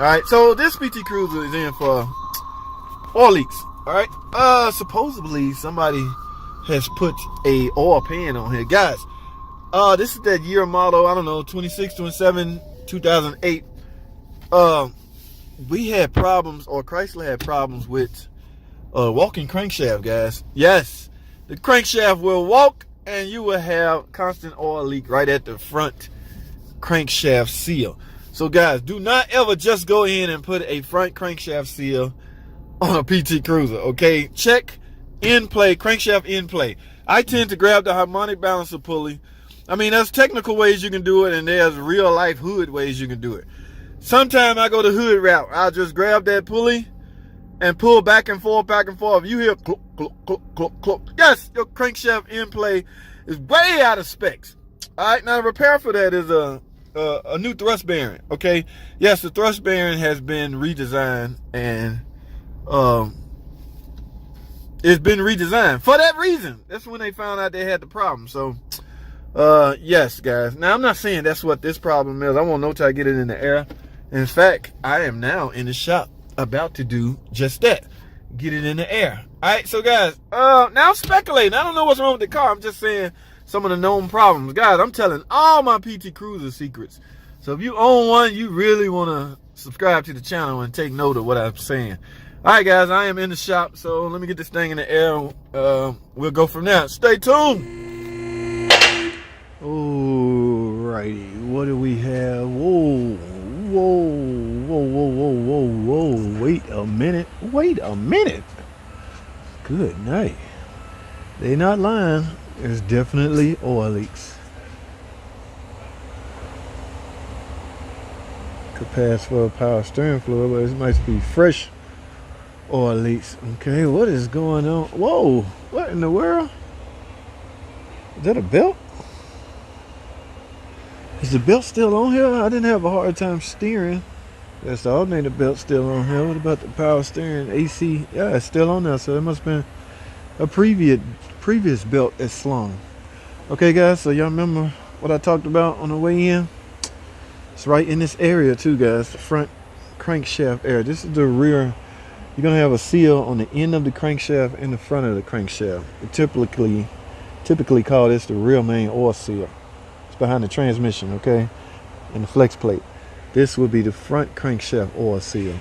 Alright, so this PT Cruiser is in for oil leaks. Alright, supposedly somebody has put a oil pan on here. Guys, this is that year model, I don't know, 26, 27, 2008. We had problems, or Chrysler had problems with walking crankshaft, guys. Yes, the crankshaft will walk and you will have constant oil leak right at the front crankshaft seal. So guys, do not ever just go in and put a front crankshaft seal on a PT Cruiser, okay? Check in play, crankshaft in play. I tend to grab the harmonic balancer pulley. I mean, there's technical ways you can do it, and there's real life hood ways you can do it. Sometimes I go the hood route. I'll just grab that pulley and pull back and forth, back and forth. You hear clunk, clunk, clunk, clunk, clunk. Yes, your crankshaft in play is way out of specs. All right, now the repair for that is a new thrust bearing, okay? Yes, the thrust bearing has been redesigned, and it's been redesigned for that reason. That's when they found out they had the problem. So yes, guys, now I'm not saying that's what this problem is. I won't know till I get it in the air. In fact, I am now in the shop about to do just that, get it in the air. All right, so guys, now I'm speculating. I don't know what's wrong with the car. I'm just saying some of the known problems. Guys, I'm telling all my PT Cruiser secrets. So if you own one, you really want to subscribe to the channel and take note of what I'm saying. All right, guys, I am in the shop, so let me get this thing in the air. We'll go from there. Stay tuned. Alrighty, what do we have? Whoa, whoa, whoa, whoa, whoa, whoa, whoa. Wait a minute. Wait a minute. Good night. They not lying. There's definitely oil leaks. Could pass for a power steering fluid, but it might be fresh oil leaks. Okay, what is going on? Whoa, what in the world? Is that a belt? Is the belt still on here? I didn't have a hard time steering. That's the alternator belt still on here. What about the power steering? AC? Yeah, it's still on there, so it must have been a previous belt that's slung. Okay, guys, so y'all remember what I talked about on the way in? It's right in this area too, guys, the front crankshaft area. This is the rear. You're gonna have a seal on the end of the crankshaft and the front of the crankshaft. We typically call this the rear main oil seal. It's behind the transmission, okay, and the flex plate. This would be the front crankshaft oil seal.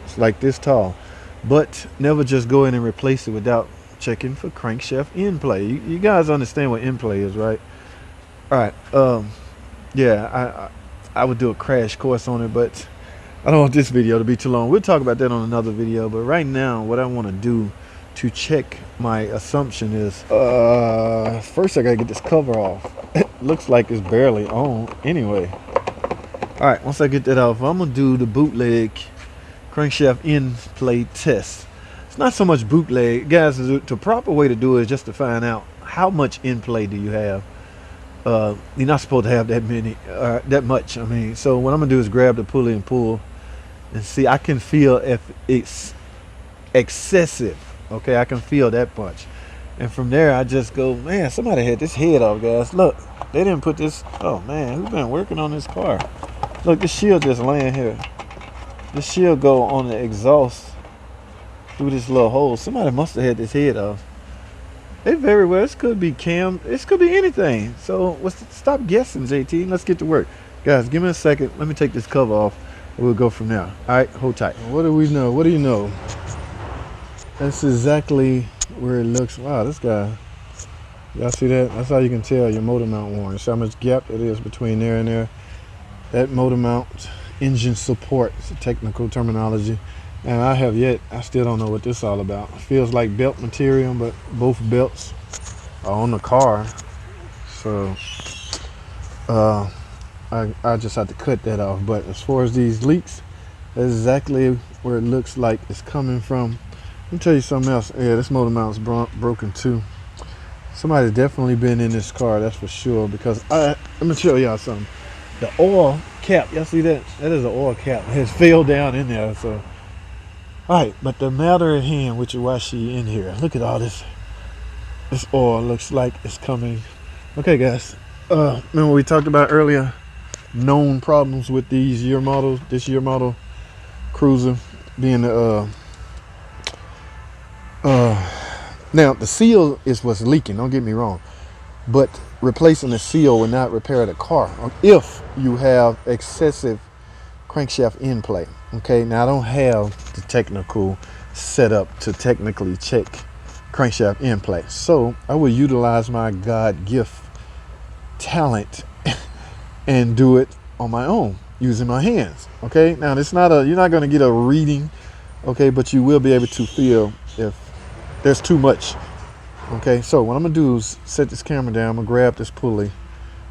It's like this tall, but never just go in and replace it without checking for crankshaft in play. You guys understand what in play is, right? All right. Yeah, I would do a crash course on it, but I don't want this video to be too long. We'll talk about that on another video. But right now, what I want to do to check my assumption is, first I gotta get this cover off. It looks like it's barely on anyway. All right, once I get that off, I'm gonna do the bootleg crankshaft in play test. It's not so much bootleg, guys. The proper way to do it is just to find out how much in play do you have. You're not supposed to have that many, that much. I mean, so what I'm gonna do is grab the pulley and pull, and see. I can feel if it's excessive. Okay, I can feel that much, and from there I just go, man, somebody had this head off, guys. Look, they didn't put this. Oh man, who's been working on this car? Look, this shield just laying here. This shield go on the exhaust through this little hole. Somebody must have had this head off. It very well. This could be cam. This could be anything. So stop guessing, JT. Let's get to work, guys. Give me a second. Let me take this cover off, and we'll go from there. All right, hold tight. What do we know? What do you know? That's exactly where it looks. Wow, this guy. Y'all see that? That's how you can tell your motor mount worn. See how much gap it is between there and there. That motor mount engine support is a technical terminology. And I still don't know what this is all about. It feels like belt material, but both belts are on the car. So I just have to cut that off. But as far as these leaks, that's exactly where it looks like it's coming from. Let me tell you something else. Yeah, this motor mount's broken too. Somebody's definitely been in this car, that's for sure. Because let me tell y'all something. The oil cap, y'all see that? That is an oil cap. It has fell down in there, so. Alright, but the matter at hand, which is why she in here. Look at all this. This oil looks like it's coming. Okay, guys. Remember we talked about earlier known problems with these year models, this year model. Cruiser, being the now the seal is what's leaking. Don't get me wrong, but replacing the seal will not repair the car if you have excessive crankshaft in play. Okay, now I don't have the technical setup to technically check crankshaft in play, so I will utilize my God gift talent and do it on my own using my hands. Okay, now it's not you're not going to get a reading, okay, but you will be able to feel if there's too much. Okay, so what I'm gonna do is set this camera down. I'm gonna grab this pulley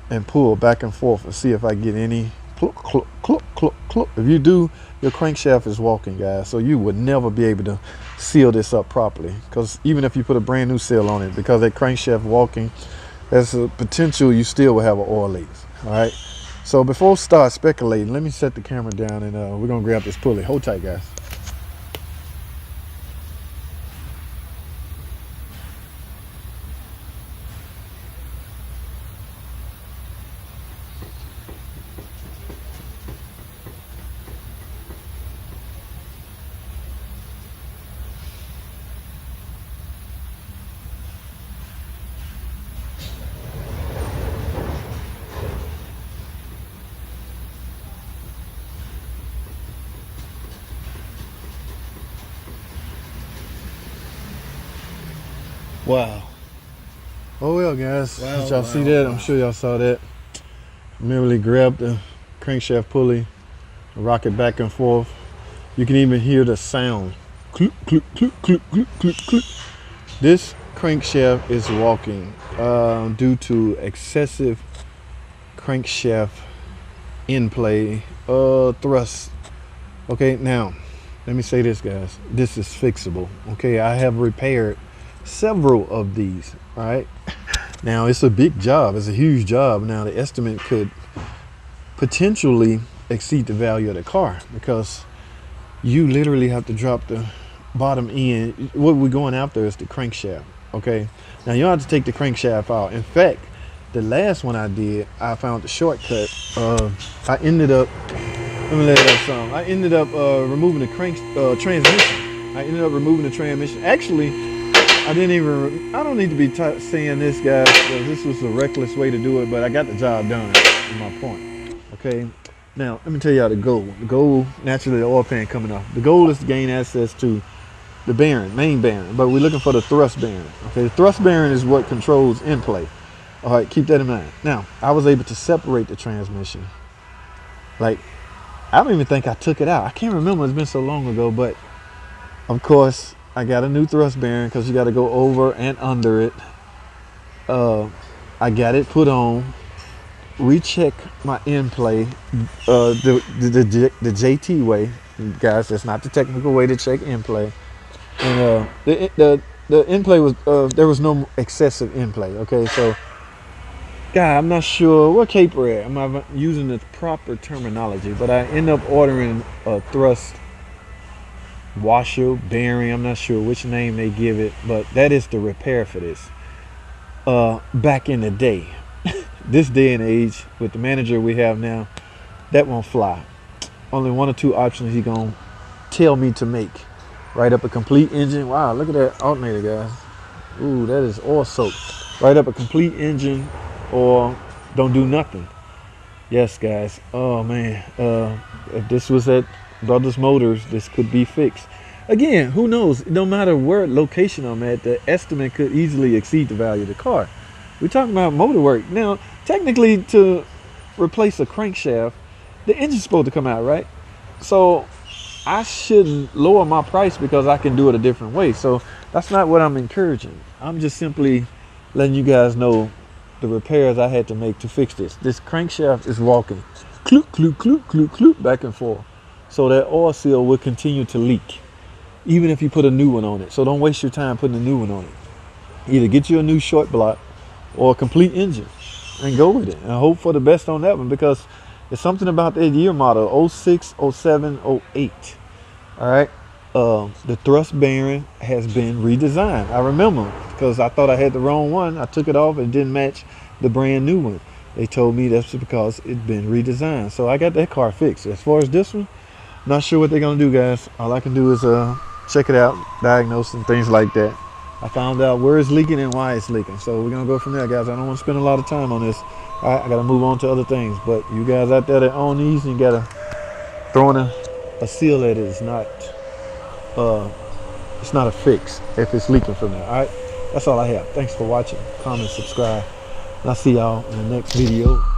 and pull back and forth and see if I get any cluck, cluck, cluck, cluck, cluck. If you do, your crankshaft is walking, guys, so you would never be able to seal this up properly, because even if you put a brand new seal on it, because that crankshaft walking, there's a potential you still will have an oil leak. All right, so before we start speculating, let me set the camera down and we're gonna grab this pulley. Hold tight, guys. Wow. Oh well, guys. Wow, Did y'all see that? I'm sure y'all saw that. Merely grabbed the crankshaft pulley, rock it back and forth. You can even hear the sound. Click, click, click, click, click, click, click. This crankshaft is walking due to excessive crankshaft in play thrust. Okay, now let me say this, guys. This is fixable. Okay, I have repaired several of these. All right, now it's a big job, it's a huge job. Now the estimate could potentially exceed the value of the car, because you literally have to drop the bottom end. What we're going after is the crankshaft. Okay, now you don't have to take the crankshaft out. In fact, the last one I did, I found the shortcut. I ended up, let me let it up some. I ended up removing the transmission. I ended up removing the transmission. Actually, I don't need to be saying this, guys, because this was a reckless way to do it, but I got the job done, is my point. Okay, now let me tell you how the goal. The goal, naturally, the oil pan coming off. The goal is to gain access to the bearing, main bearing, but we're looking for the thrust bearing. Okay, the thrust bearing is what controls in play. All right, keep that in mind. Now, I was able to separate the transmission. Like, I don't even think I took it out. I can't remember, it's been so long ago, but of course, I got a new thrust bearing because you got to go over and under it. I got it put on, recheck my in play, the JT way, guys. That's not the technical way to check in play. And the in play was there was no excessive in play. Okay, so God, I'm not sure what caper at. I'm not using the proper terminology, but I end up ordering a thrust washer bearing. I'm not sure which name they give it, but that is the repair for this. Back in the day, this day and age with the manager we have now, that won't fly. Only one or two options he gonna tell me to make. Write up a complete engine. Wow, look at that alternator, guys. Ooh, that is oil soaked. Write up a complete engine, or don't do nothing. Yes, guys. Oh man, if this was at Brothers Motors, this could be fixed. Again, who knows? No matter where location I'm at, the estimate could easily exceed the value of the car. We're talking about motor work. Now, technically, to replace a crankshaft, the engine's supposed to come out, right? So I shouldn't lower my price because I can do it a different way. So that's not what I'm encouraging. I'm just simply letting you guys know the repairs I had to make to fix this. This crankshaft is walking, cloop, cloop, cloop, cloop, cloop, back and forth. So that oil seal will continue to leak, even if you put a new one on it. So don't waste your time putting a new one on it. Either get you a new short block or a complete engine and go with it. And hope for the best on that one, because it's something about that year model, 06, 07, 08. All right. The thrust bearing has been redesigned. I remember, because I thought I had the wrong one. I took it off and didn't match the brand new one. They told me that's because it'd been redesigned. So I got that car fixed. As far as this one, Not sure what they're gonna do, guys. All I can do is check it out, diagnose and things like that. I found out where it's leaking and why it's leaking, so we're gonna go from there, guys. I don't want to spend a lot of time on this. I gotta move on to other things. But you guys out there that own these, you gotta throw in a seal at it. It's not a fix if it's leaking from there. All right, that's all I have. Thanks for watching. Comment, subscribe, and I'll see y'all in the next video.